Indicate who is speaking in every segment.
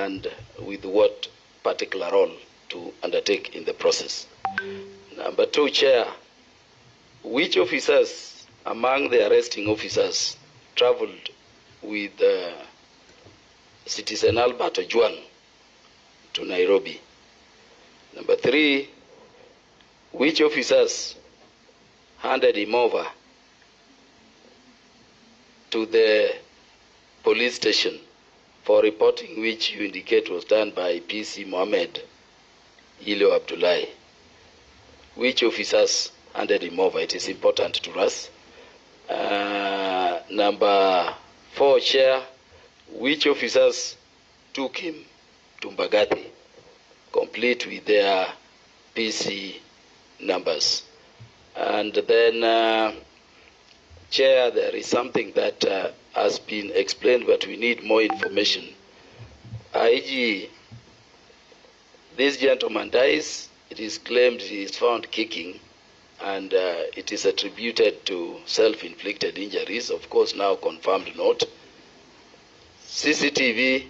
Speaker 1: and with what particular role to undertake in the process. Number 2, Chair, which officers among the arresting officers traveled with Citizen Albert Ojwang to Nairobi? Number 3, which officers handed him over to the police station for reporting, which you indicate was done by PC Mohammed Yilo Abdullahi? Which officers handed him over? It is important to us. Number 4, Chair, which officers took him to Mbagathi, complete with their PC numbers? And then, Chair, there is something that has been explained, but we need more information. IG, this gentleman dies. It is claimed he is found kicking, and it is attributed to self-inflicted injuries. Of course, now confirmed not. CCTV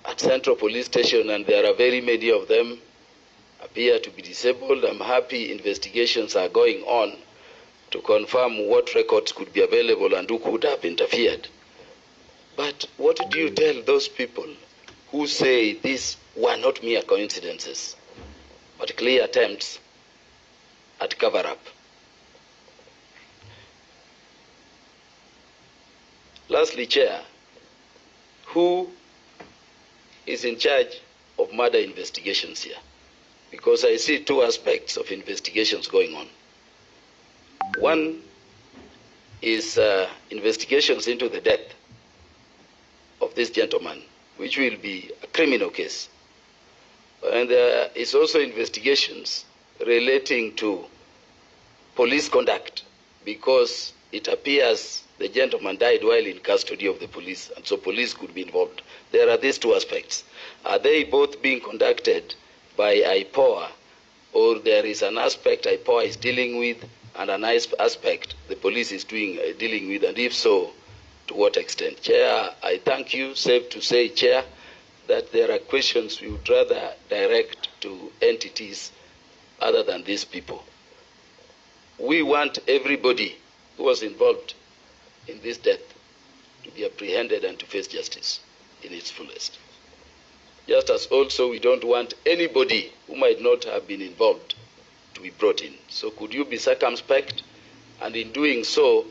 Speaker 1: at Central Police Station, and there are very many of them, appear to be disabled. I'm happy investigations are going on to confirm what records could be available and who could have interfered. But what do you tell those people who say these were not mere coincidences, but clear attempts at cover-up? Lastly, Chair, who is in charge of murder investigations here? Because I see two aspects of investigations going on. One is investigations into the death of this gentleman, which will be a criminal case. And there is also investigations relating to police conduct, because it appears the gentleman died while in custody of the police, and so police could be involved. There are these two aspects. Are they both being conducted by IPOA, or there is an aspect IPOA is dealing with and an aspect the police is dealing with, and if so, to what extent? Chair, I thank you. Safe to say, Chair, that there are questions we would rather direct to entities other than these people. We want everybody who was involved in this death to be apprehended and to face justice in its fullest. Just as also we don't want anybody who might not have been involved to be brought in. So could you be circumspect? And in doing so,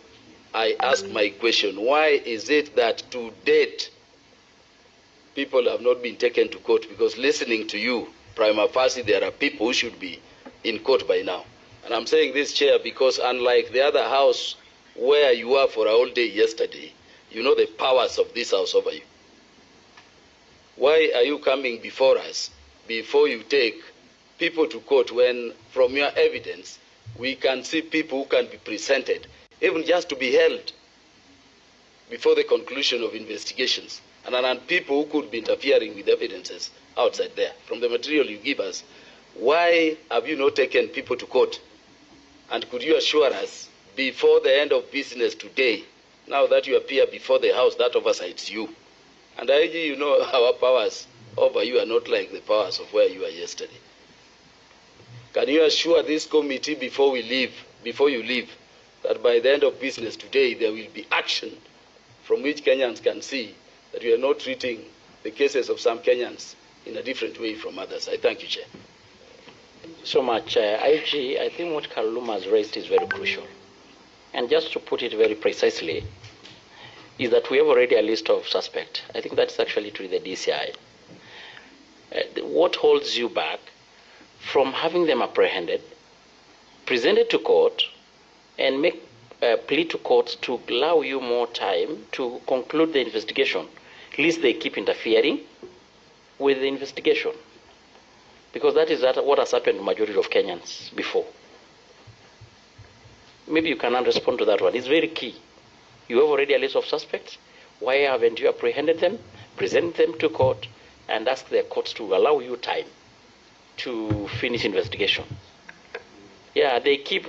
Speaker 1: I ask my question, why is it that to date people have not been taken to court? Because listening to you, prima facie, there are people who should be in court by now. And I'm saying this, Chair, because unlike the other house where you were for a whole day yesterday, you know the powers of this house over you. Why are you coming before us before you take people to court when from your evidence we can see people who can be presented, even just to be held before the conclusion of investigations, and people who could be interfering with evidences outside there? From the material you give us, why have you not taken people to court? And could you assure us before the end of business today, now that you appear before the House, that oversights you? And IG, you know our powers over you are not like the powers of where you were yesterday. Can you assure this committee before you leave, that by the end of business today there will be action from which Kenyans can see that we are not treating the cases of some Kenyans in a different way from others? I thank you, Chair.
Speaker 2: So much. IG, I think what Kaluma has raised is very crucial. And just to put it very precisely, is that we have already a list of suspects. I think that's actually to the DCI. What holds you back from having them apprehended, presented to court, and make a plea to court to allow you more time to conclude the investigation, lest they keep interfering with the investigation? Because that is what has happened to the majority of Kenyans before. Maybe you can respond to that one. It's very key. You have already a list of suspects. Why haven't you apprehended them, present them to court, and ask the courts to allow you time to finish investigation? Yeah, they keep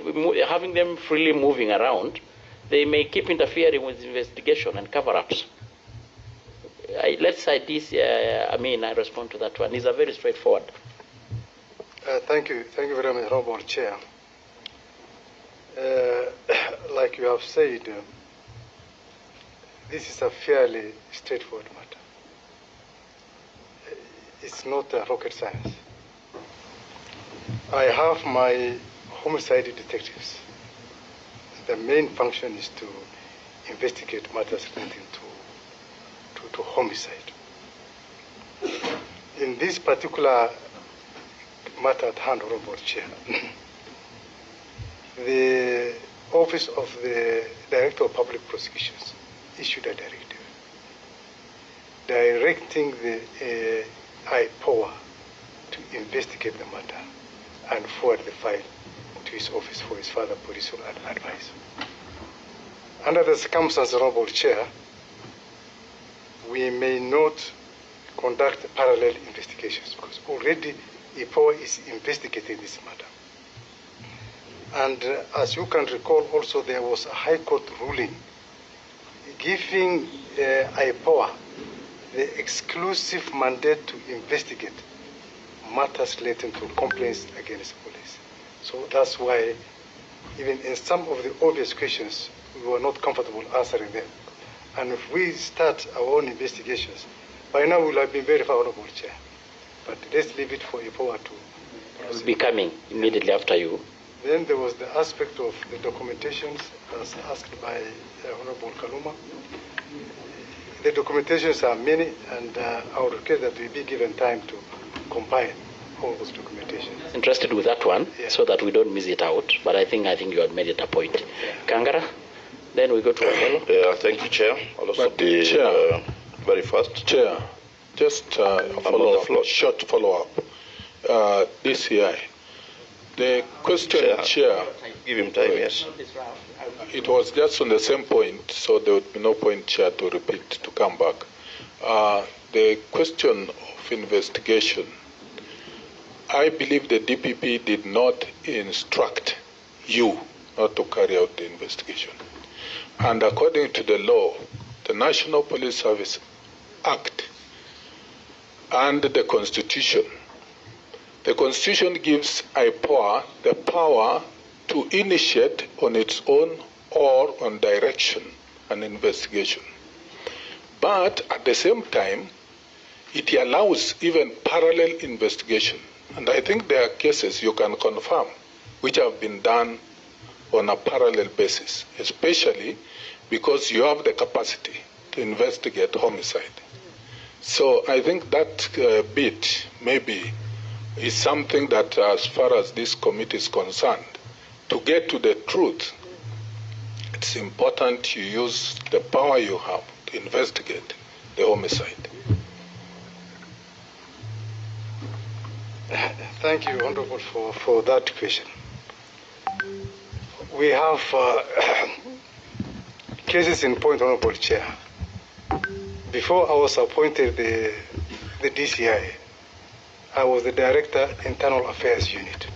Speaker 2: having them freely moving around. They may keep interfering with investigation and cover-ups. Let's side, I respond to that one. It's a very straightforward.
Speaker 3: Thank you very much, Honorable Chair. Like you have said, this is a fairly straightforward matter. It's not rocket science. I have my homicide detectives. The main function is to investigate matters relating to homicide. In this particular matter at hand, Honorable Chair, the Office of the Director of Public Prosecutions issued a directive directing the IPOA to investigate the matter and forward the file to his office for his further police advice. Under the circumstances, Honorable Chair, we may not conduct parallel investigations because already IPOA is investigating this matter. And as you can recall, also there was a High Court ruling giving IPOA the exclusive mandate to investigate matters relating to complaints against police. So that's why even in some of the obvious questions, we were not comfortable answering them. And if we start our own investigations, by now we'll have been very far, Honorable Chair. But let's leave it for IPOA to...
Speaker 2: Will be coming immediately after you.
Speaker 3: Then there was the aspect of the documentations as asked by Honorable Kaluma. The documentations are many, and I would request that we be given time to compile all those documentations.
Speaker 2: Interested with that one, so that we don't miss it out. But I think you had made it a point. Kangara, then we go to Ojwang.
Speaker 4: Yeah, thank you, Chair. I'll also be
Speaker 5: Chair,
Speaker 4: very fast.
Speaker 5: Chair, just a short follow-up. DCI. The question, Chair,
Speaker 4: Give him time, yes.
Speaker 5: it was just on the same point, so there would be no point, Chair, to repeat, to come back. The question of investigation, I believe the DPP did not instruct you not to carry out the investigation. And according to the law, the National Police Service Act and the Constitution, the Constitution gives IPOA the power to initiate on its own or on direction an investigation. But at the same time, it allows even parallel investigation. And I think there are cases you can confirm which have been done on a parallel basis, especially because you have the capacity to investigate homicide. So I think that bit maybe is something that, as far as this committee is concerned, to get to the truth, it's important you use the power you have to investigate the homicide.
Speaker 3: Thank you, Honorable, for that question. We have cases in point, Honorable Chair. Before I was appointed the DCI, I was the Director, Internal Affairs Unit.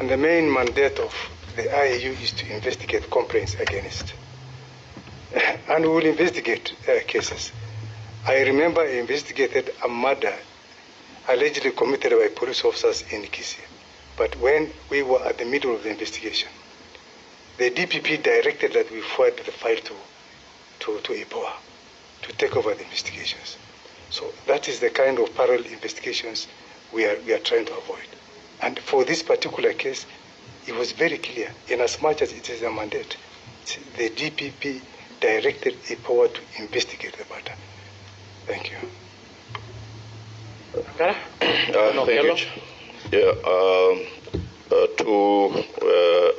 Speaker 3: And the main mandate of the IAU is to investigate complaints against. And we will investigate cases. I remember I investigated a murder allegedly committed by police officers in Kisii. But when we were at the middle of the investigation, the DPP directed that we forward the file to IPOA to take over the investigations. So that is the kind of parallel investigations we are trying to avoid. And for this particular case, it was very clear, in as much as it is a mandate, the DPP directed IPOA to investigate the matter. Thank you.
Speaker 4: Thank you. Yeah, two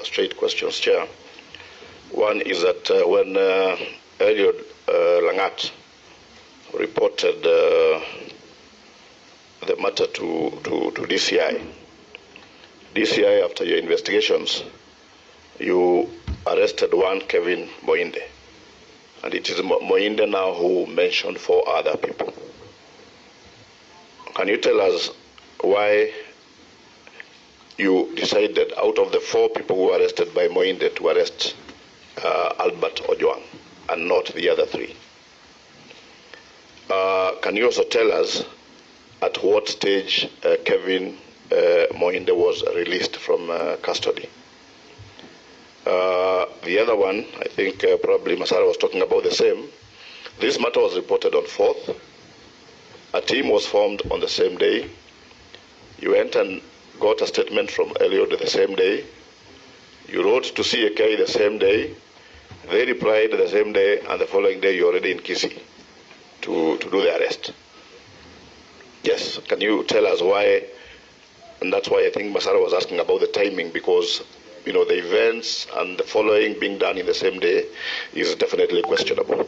Speaker 4: straight questions, Chair. One is that when Eliud Langat reported the matter to DCI, after your investigations, you arrested one Kevin Moinde, and it is Moinde now who mentioned 4 other people. Can you tell us why you decided, out of the 4 people who were arrested by Moinde, to arrest Albert Ojwang and not the other 3? can you also tell us at what stage Kevin Moinde was released from custody? The other one, I think probably Masara was talking about the same. This matter was reported on 4th. A team was formed on the same day. You went and got a statement from Eliud the same day. You wrote to CAK the same day. They replied the same day, and the following day you're already in Kisii to do the arrest. Yes, can you tell us why? And that's why I think Masara was asking about the timing, because the events and the following being done in the same day is definitely questionable.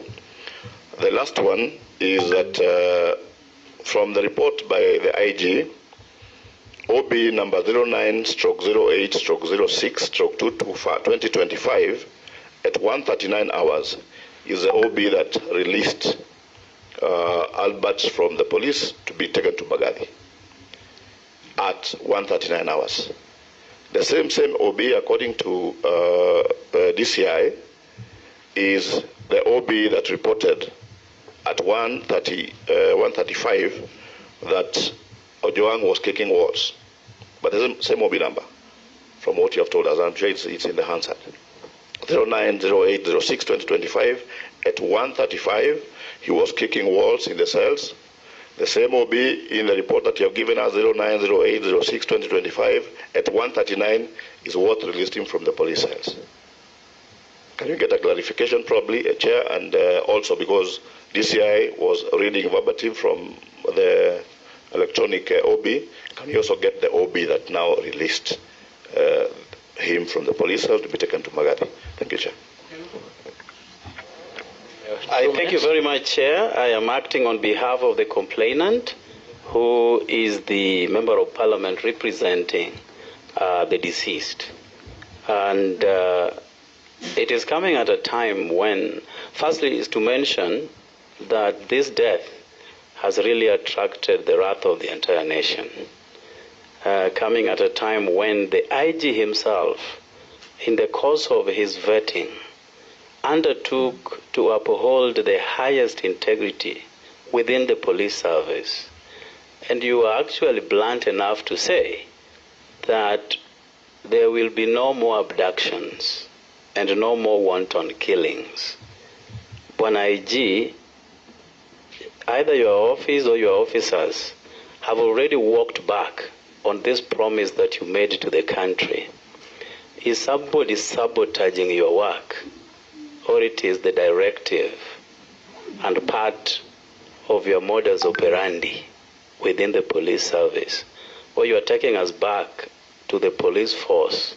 Speaker 4: The last one is that from the report by the IG, OB number 09/08/06/2025 at 1:39 hours is the OB that released Albert from the police to be taken to Magadi at 1:39 hours. The same OB, according to DCI, is the OB that reported at 1:35 that Ojwang was kicking walls. But the same OB number, from what you have told us. I'm sure it's in the Hansard. 09/08/06/2025 at 1:35, he was kicking walls in the cells. The same OB in the report that you have given us, 09/08/06/2025 at 1:39, is what released him from the police cells. Can you get a clarification, probably, Chair? And also, because DCI was reading verbatim from the electronic OB, can you also get the OB that now released him from the police cell to be taken to Magadi? Thank you, Chair.
Speaker 1: I thank you very much, Chair. I am acting on behalf of the complainant, who is the Member of Parliament representing the deceased. And it is coming at a time when, firstly, is to mention that this death has really attracted the wrath of the entire nation. Coming at a time when the IG himself, in the course of his vetting, undertook to uphold the highest integrity within the police service. And you are actually blunt enough to say that there will be no more abductions and no more wanton killings. When IG, either your office or your officers have already walked back on this promise that you made to the country. Is somebody sabotaging your work, or it is the directive and part of your modus operandi within the police service, or you are taking us back to the police force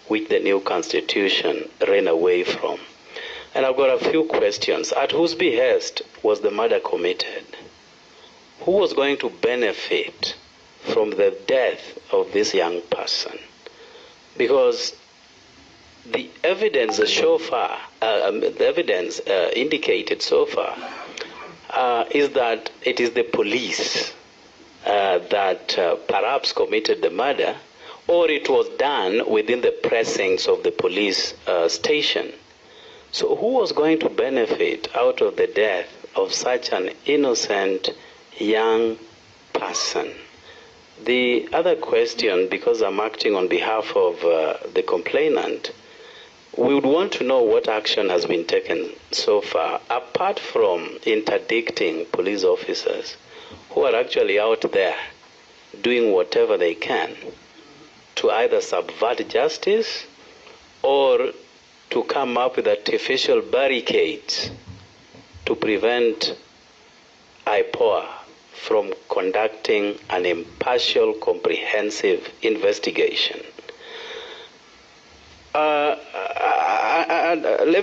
Speaker 1: which the new constitution ran away from? And I've got a few questions. At whose behest was the murder committed? Who was going to benefit from the death of this young person? Because the evidence indicated so far is that it is the police that perhaps committed the murder, or it was done within the precincts of the police station. So who was going to benefit out of the death of such an innocent young person? The other question, because I'm acting on behalf of the complainant, we would want to know what action has been taken so far, apart from interdicting police officers who are actually out there doing whatever they can to either subvert justice or to come up with artificial barricades to prevent IPOA from conducting an impartial, comprehensive investigation. Let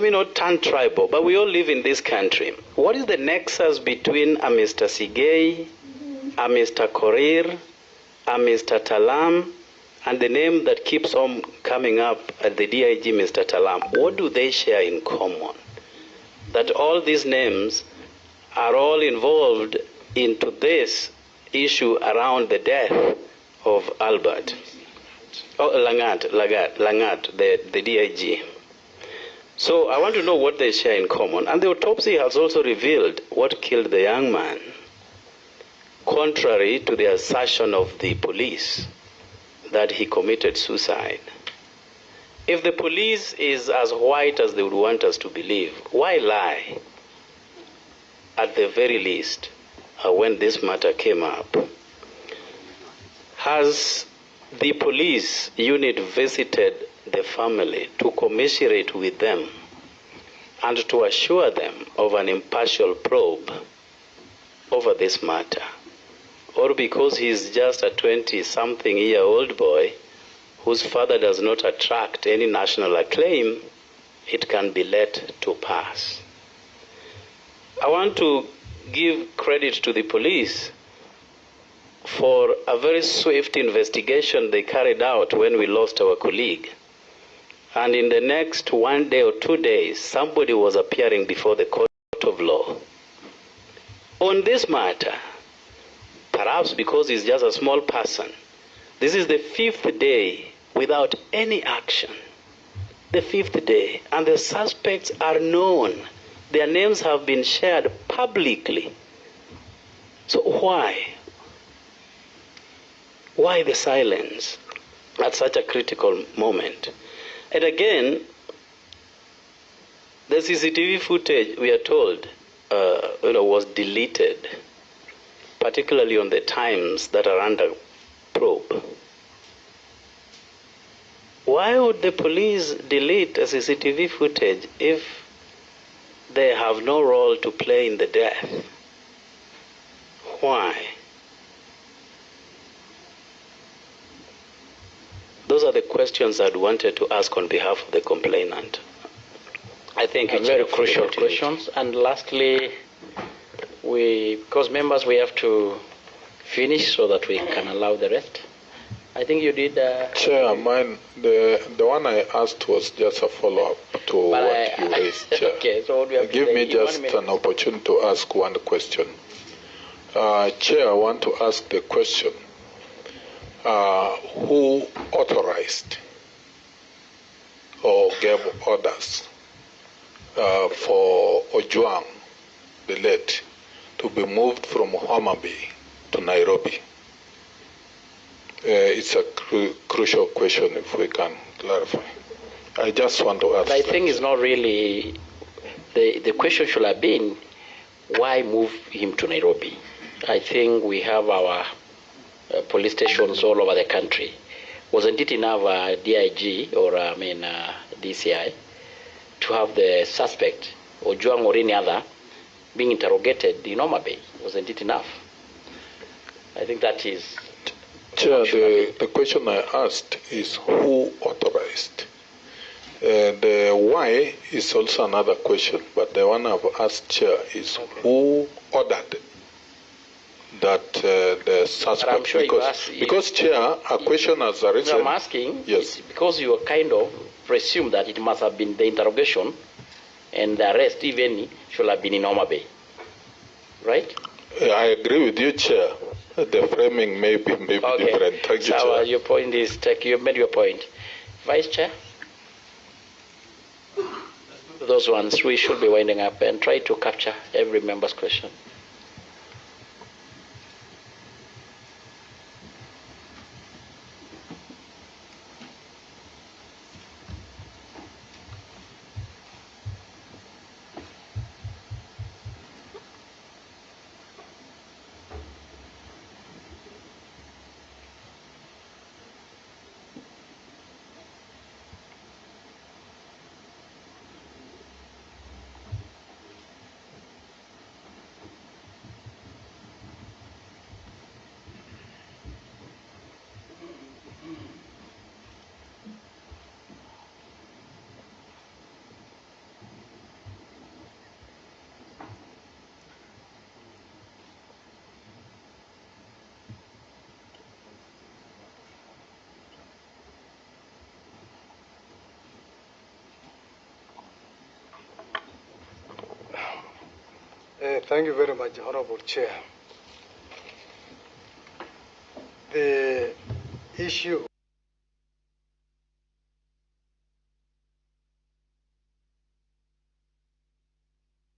Speaker 1: me not turn tribal, but we all live in this country. What is the nexus between a Mr. Sigei, a Mr. Korir, a Mr. Talam, and the name that keeps on coming up at the DIG, Mr. Talam? What do they share in common? That all these names are all involved into this issue around the death of Albert. Oh, Langat, the DIG. So I want to know what they share in common. And the autopsy has also revealed what killed the young man. contrary to the assertion of the police that he committed suicide. If the police is as white as they would want us to believe, why lie? At the very least, when this matter came up, has the police unit visited the family to commiserate with them and to assure them of an impartial probe over this matter? Or because he's just a 20-something-year-old boy whose father does not attract any national acclaim, it can be let to pass? I want to give credit to the police for a very swift investigation they carried out when we lost our colleague. And in the next 1 day or 2 days, somebody was appearing before the court of law on this matter. Perhaps because he's just a small person. This is the 5th day without any action. The 5th day. And the suspects are known. Their names have been shared publicly. So why? Why the silence at such a critical moment? And again, the CCTV footage, we are told, was deleted, particularly on the times that are under probe. Why would the police delete a CCTV footage if they have no role to play in the death? Why? Those are the questions I'd wanted to ask on behalf of the complainant. I think it's
Speaker 2: very crucial questions. And lastly, because members, we have to finish so that we can allow the rest. I think you did.
Speaker 5: Chair, the one I asked was just a follow-up to what you raised, Chair.
Speaker 2: Okay, so what we have
Speaker 5: Give me just an opportunity to ask one question. Chair, I want to ask the question. Who authorized or gave orders for Ojwang, the late, to be moved from Homa Bay to Nairobi? It's a crucial question if we can clarify. I just want to ask.
Speaker 2: But I think it's not really, the question should have been, why move him to Nairobi? I think we have our police stations all over the country. Wasn't it enough DIG or DCI to have the suspect, Ojwang or any other, being interrogated in Homa Bay? Wasn't it enough? I think that is...
Speaker 5: Chair, the question I asked is who authorized? The why is also another question, but the one I've asked, Chair, is who ordered that the suspect,
Speaker 2: I'm sure
Speaker 5: because Chair, a question has arisen.
Speaker 2: I'm asking,
Speaker 5: yes,
Speaker 2: because you kind of presume that it must have been the interrogation and the arrest even should have been in Homa Bay, right?
Speaker 5: I agree with you, Chair. The framing may be different. Thank you, Chair.
Speaker 2: Your point is, you made your point. Vice Chair? Those ones, we should be winding up and try to capture every member's question.
Speaker 3: Thank you very much, Honorable Chair. The issue